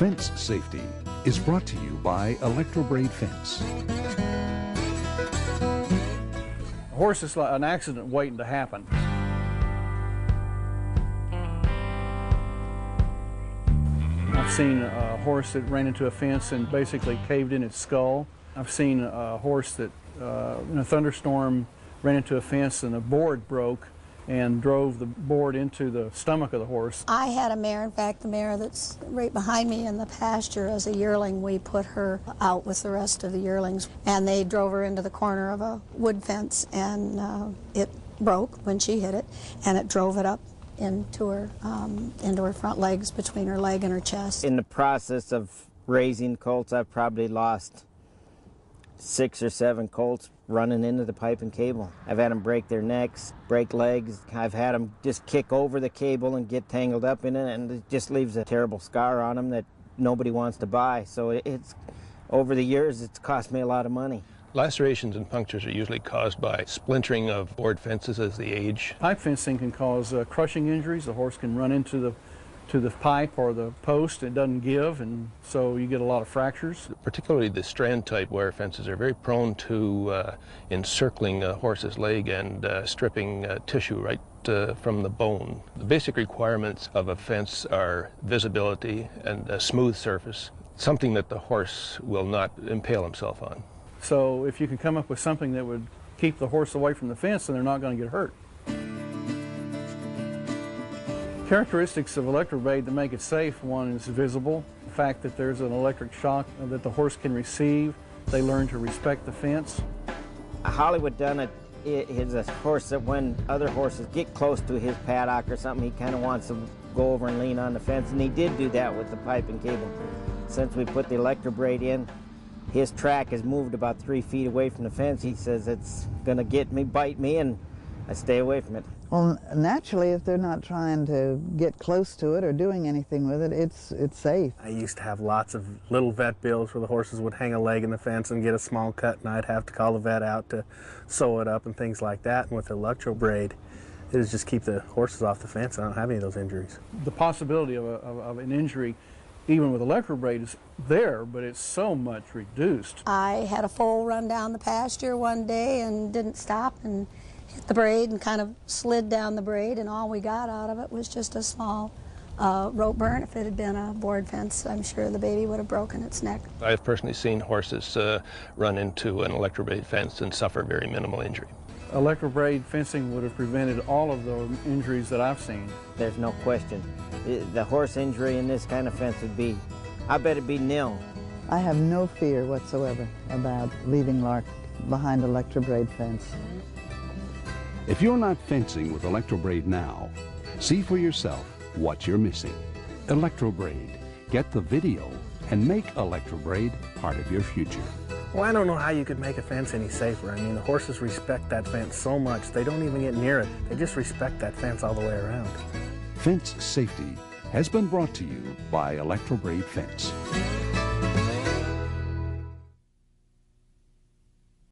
Fence safety is brought to you by Electrobraid Fence. A horse is like an accident waiting to happen. I've seen a horse that ran into a fence and basically caved in its skull. I've seen a horse that in a thunderstorm ran into a fence and the board broke and drove the board into the stomach of the horse. I had a mare, in fact the mare that's right behind me in the pasture as a yearling. We put her out with the rest of the yearlings and they drove her into the corner of a wood fence and it broke when she hit it and it drove it up into her front legs, between her leg and her chest. In the process of raising colts, I've probably lost 6 or 7 colts running into the pipe and cable. I've had them break their necks, break legs. I've had them just kick over the cable and get tangled up in it, and it just leaves a terrible scar on them that nobody wants to buy. So it's, over the years, it's cost me a lot of money. Lacerations and punctures are usually caused by splintering of board fences as they age. Pipe fencing can cause crushing injuries. The horse can run into the pipe or the post. It doesn't give, and so you get a lot of fractures. Particularly the strand type wire fences are very prone to encircling a horse's leg and stripping tissue right from the bone. The basic requirements of a fence are visibility and a smooth surface, something that the horse will not impale himself on. So if you can come up with something that would keep the horse away from the fence, then they're not going to get hurt. Characteristics of Electrobraid that make it safe: one is visible, the fact that there's an electric shock that the horse can receive. They learn to respect the fence. Hollywood done it is a horse that when other horses get close to his paddock or something, he kind of wants to go over and lean on the fence, and he did do that with the pipe and cable. Since we put the Electrobraid in, his track has moved about 3 feet away from the fence. He says it's going to get me, bite me, and I stay away from it. Well, naturally, if they're not trying to get close to it or doing anything with it, it's safe. I used to have lots of little vet bills where the horses would hang a leg in the fence and get a small cut, and I'd have to call the vet out to sew it up and things like that. And with Electrobraid, it is just keep the horses off the fence. I don't have any of those injuries. The possibility of an injury, even with Electrobraid, is there, but it's so much reduced. I had a foal run down the pasture one day and didn't stop and hit the braid and kind of slid down the braid, and all we got out of it was just a small rope burn. If it had been a board fence, I'm sure the baby would have broken its neck. I've personally seen horses run into an Electrobraid fence and suffer very minimal injury. Electrobraid fencing would have prevented all of the injuries that I've seen. There's no question. The horse injury in this kind of fence would be, I bet it'd be nil. I have no fear whatsoever about leaving Lark behind Electrobraid fence. If you're not fencing with Electrobraid now, see for yourself what you're missing. Electrobraid. Get the video and make Electrobraid part of your future. Well, I don't know how you could make a fence any safer. I mean, the horses respect that fence so much, they don't even get near it. They just respect that fence all the way around. Fence safety has been brought to you by Electrobraid Fence.